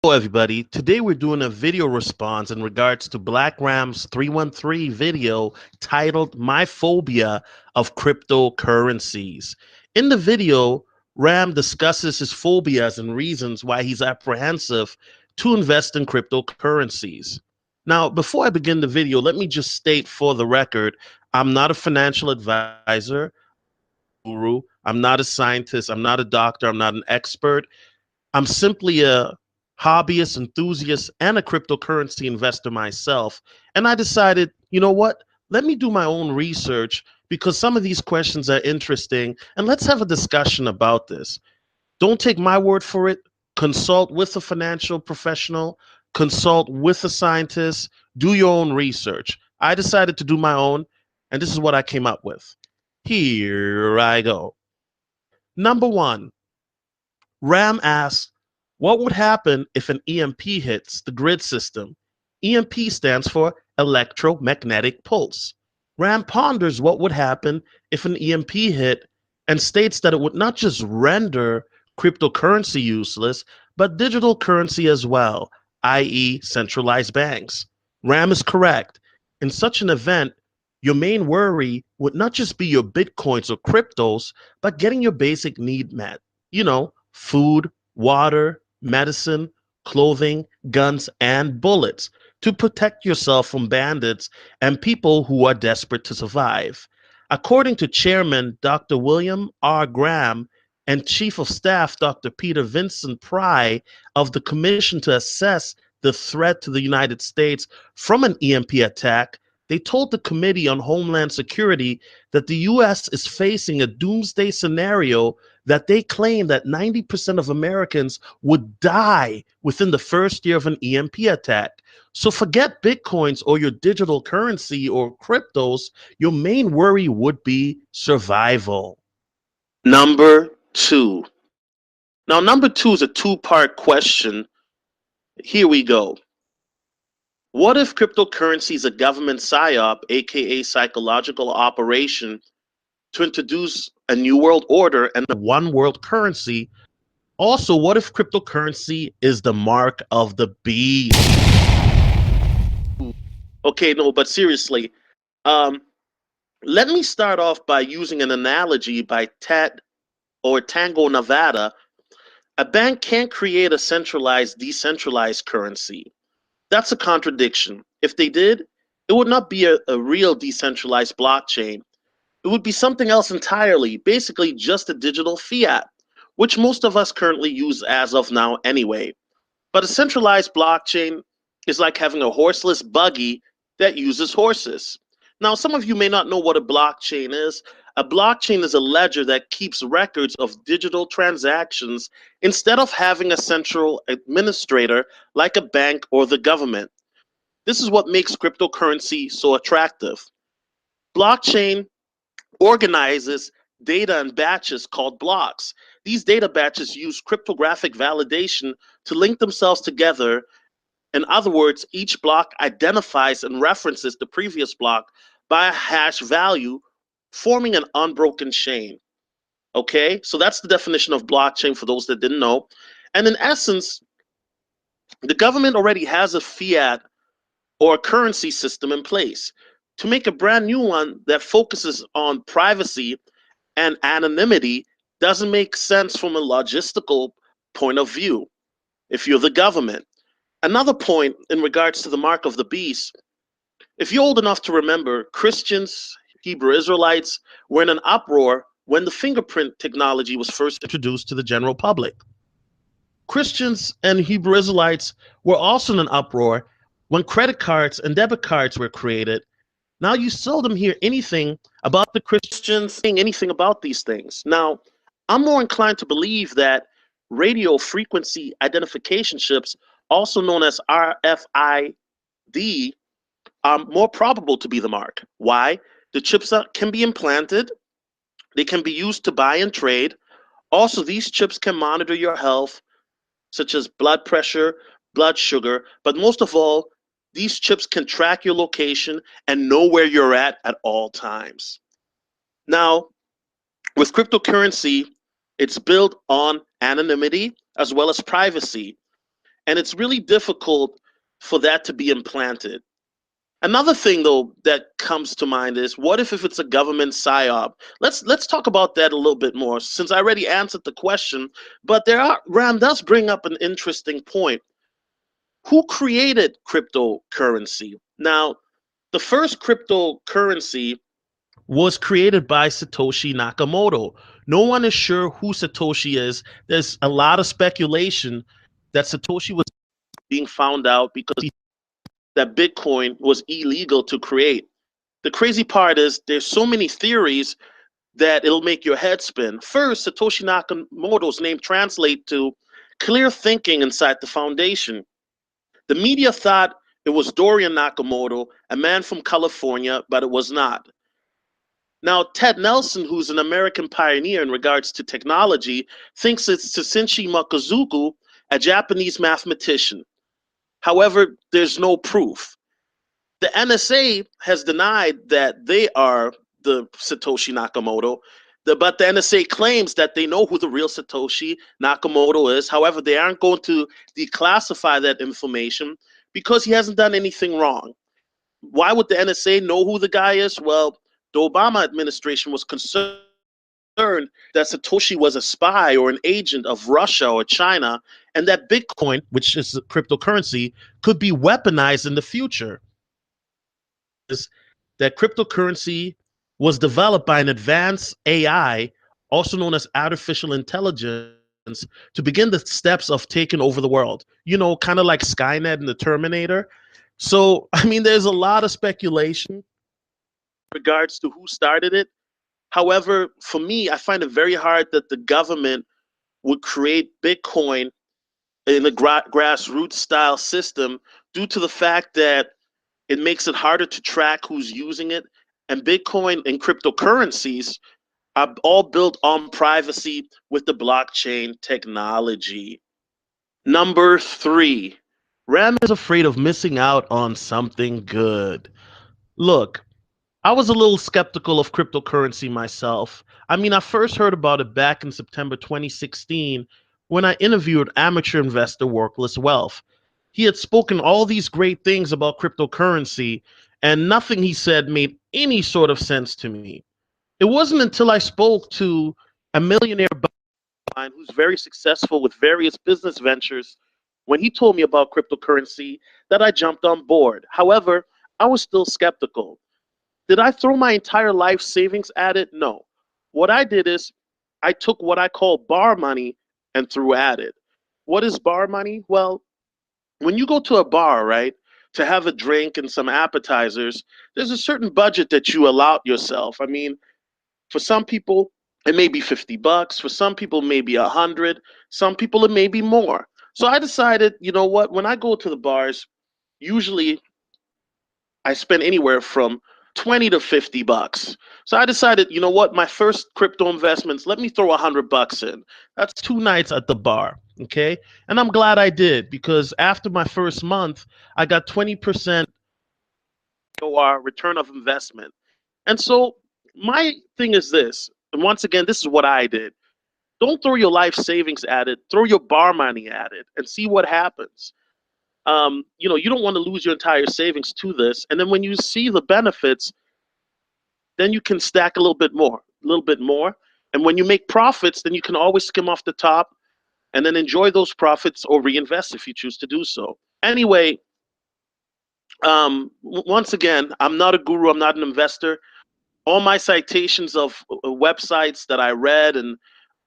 Hello everybody, today we're doing a video response in regards to Blackram313 video titled My Phobia of Cryptocurrencies. In the video, Ram discusses his phobias and reasons why he's apprehensive to invest in cryptocurrencies. Now, before I begin the video, let me just state for the record, I'm not a financial advisor, guru, I'm not a scientist, I'm not a doctor, I'm not an expert. I'm simply a hobbyist, enthusiast, and a cryptocurrency investor myself. And I decided, you know what? Let me do my own research because some of these questions are interesting and let's have a discussion about this. Don't take my word for it. Consult with a financial professional, consult with a scientist, do your own research. I decided to do my own, and this is what I came up with. Here I go. Number one, Ram asks, what would happen if an EMP hits the grid system? EMP stands for electromagnetic pulse. Ram ponders what would happen if an EMP hit and states that it would not just render cryptocurrency useless, but digital currency as well, i.e., centralized banks. Ram is correct. In such an event, your main worry would not just be your bitcoins or cryptos, but getting your basic need met. Food, water, medicine, clothing, guns, and bullets to protect yourself from bandits and people who are desperate to survive. According to Chairman Dr. William R. Graham and Chief of Staff Dr. Peter Vincent Pry of the Commission to Assess the Threat to the United States from an EMP attack, they told the Committee on Homeland Security that the U.S. is facing a doomsday scenario that they claim that 90% of Americans would die within the first year of an EMP attack. So forget Bitcoins or your digital currency or cryptos. Your main worry would be survival. Number two. Now, number two is a two-part question. Here we go. What if cryptocurrency is a government psyop, aka psychological operation, to introduce a new world order and a one world currency? Also, what if cryptocurrency is the mark of the beast? Okay, no, but seriously, um, let me start off by using an analogy by Ted or Tango Nevada. A bank can't create a centralized, decentralized currency. That's a contradiction. If they did, it would not be a real decentralized blockchain. It would be something else entirely, basically just a digital fiat, which most of us currently use as of now anyway. But a centralized blockchain is like having a horseless buggy that uses horses. Now, some of you may not know what a blockchain is. A blockchain is a ledger that keeps records of digital transactions instead of having a central administrator like a bank or the government. This is what makes cryptocurrency so attractive. Blockchain organizes data in batches called blocks. These data batches use cryptographic validation to link themselves together. In other words, each block identifies and references the previous block by a hash value, forming an unbroken chain. Okay, so that's the definition of blockchain for those that didn't know. And in essence, the government already has a fiat or a currency system in place. To make a brand new one that focuses on privacy and anonymity doesn't make sense from a logistical point of view if you're the government. Another point in regards to the mark of the beast, if you're old enough to remember, Christians, Hebrew Israelites were in an uproar when the fingerprint technology was first introduced to the general public. Christians and Hebrew Israelites were also in an uproar when credit cards and debit cards were created. Now you seldom hear anything about the Christians saying anything about these things. Now, I'm more inclined to believe that radio frequency identification chips, also known as RFID, are more probable to be the mark. Why? The chips can be implanted, they can be used to buy and trade. Also, these chips can monitor your health, such as blood pressure, blood sugar, but most of all, these chips can track your location and know where you're at all times. Now, with cryptocurrency, it's built on anonymity as well as privacy. And it's really difficult for that to be implanted. Another thing, though, that comes to mind is what if it's a government psyop? Let's talk about that a little bit more, since I already answered the question. But Ram does bring up an interesting point. Who created cryptocurrency? Now, the first cryptocurrency was created by Satoshi Nakamoto. No one is sure who Satoshi is. There's a lot of speculation that Satoshi was being found out because that Bitcoin was illegal to create. The crazy part is there's so many theories that it'll make your head spin. First, Satoshi Nakamoto's name translates to clear thinking inside the foundation. The media thought it was Dorian Nakamoto, a man from California, but it was not. Now, Ted Nelson, who's an American pioneer in regards to technology, thinks it's Tsutoshi Makazuku, a Japanese mathematician. However, there's no proof. The NSA has denied that they are the Satoshi Nakamoto, but the NSA claims that they know who the real Satoshi Nakamoto is. However, they aren't going to declassify that information because he hasn't done anything wrong. Why would the NSA know who the guy is? Well, the Obama administration was concerned that Satoshi was a spy or an agent of Russia or China, and that Bitcoin, which is a cryptocurrency, could be weaponized in the future. That cryptocurrency was developed by an advanced AI, also known as artificial intelligence, to begin the steps of taking over the world. You know, kind of like Skynet and the Terminator. So, I mean, there's a lot of speculation in regards to who started it. However, for me, I find it very hard that the government would create Bitcoin in a grassroots style system due to the fact that it makes it harder to track who's using it. And Bitcoin and cryptocurrencies are all built on privacy with the blockchain technology. Number 3, Ram is afraid of missing out on something good. Look, I was a little skeptical of cryptocurrency myself. I mean, I first heard about it back in September 2016 when I interviewed amateur investor Workless Wealth. He had spoken all these great things about cryptocurrency, and nothing he said made any sort of sense to me. It wasn't until I spoke to a millionaire buddy who's very successful with various business ventures when he told me about cryptocurrency that I jumped on board. However, I was still skeptical. Did I throw my entire life savings at it? No. What I did is I took what I call bar money and threw at it. What is bar money? Well, when you go to a bar, right, to have a drink and some appetizers, there's a certain budget that you allot yourself. I mean, for some people, it may be $50. For some people, maybe 100. Some people, it may be more. So I decided, you know what, when I go to the bars, usually I spend anywhere from 20 to $50. So I decided, you know what, my first crypto investments, let me throw $100 in. That's 2 nights at the bar, okay? And I'm glad I did, because after my first month, I got 20% OR, return of investment. And so my thing is this, and once again, this is what I did. Don't throw your life savings at it, throw your bar money at it and see what happens. You know, you don't want to lose your entire savings to this. And then when you see the benefits, then you can stack a little bit more, a little bit more. And when you make profits, then you can always skim off the top and then enjoy those profits or reinvest if you choose to do so. Anyway, once again, I'm not a guru, I'm not an investor. All my citations of websites that I read and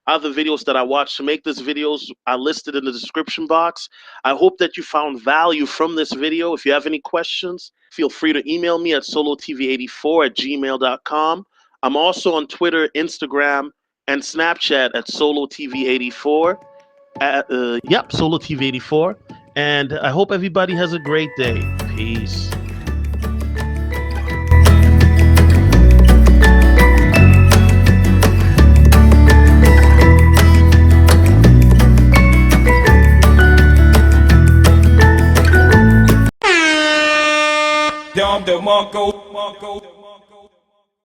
other videos that I watched to make this videos are listed in the description box. I hope that you found value from this video. If you have any questions, feel free to email me at solotv84@gmail.com. I'm also on Twitter, Instagram, and Snapchat at solotv84. Yep, solotv84. And I hope everybody has a great day. Peace. Dom the Marco.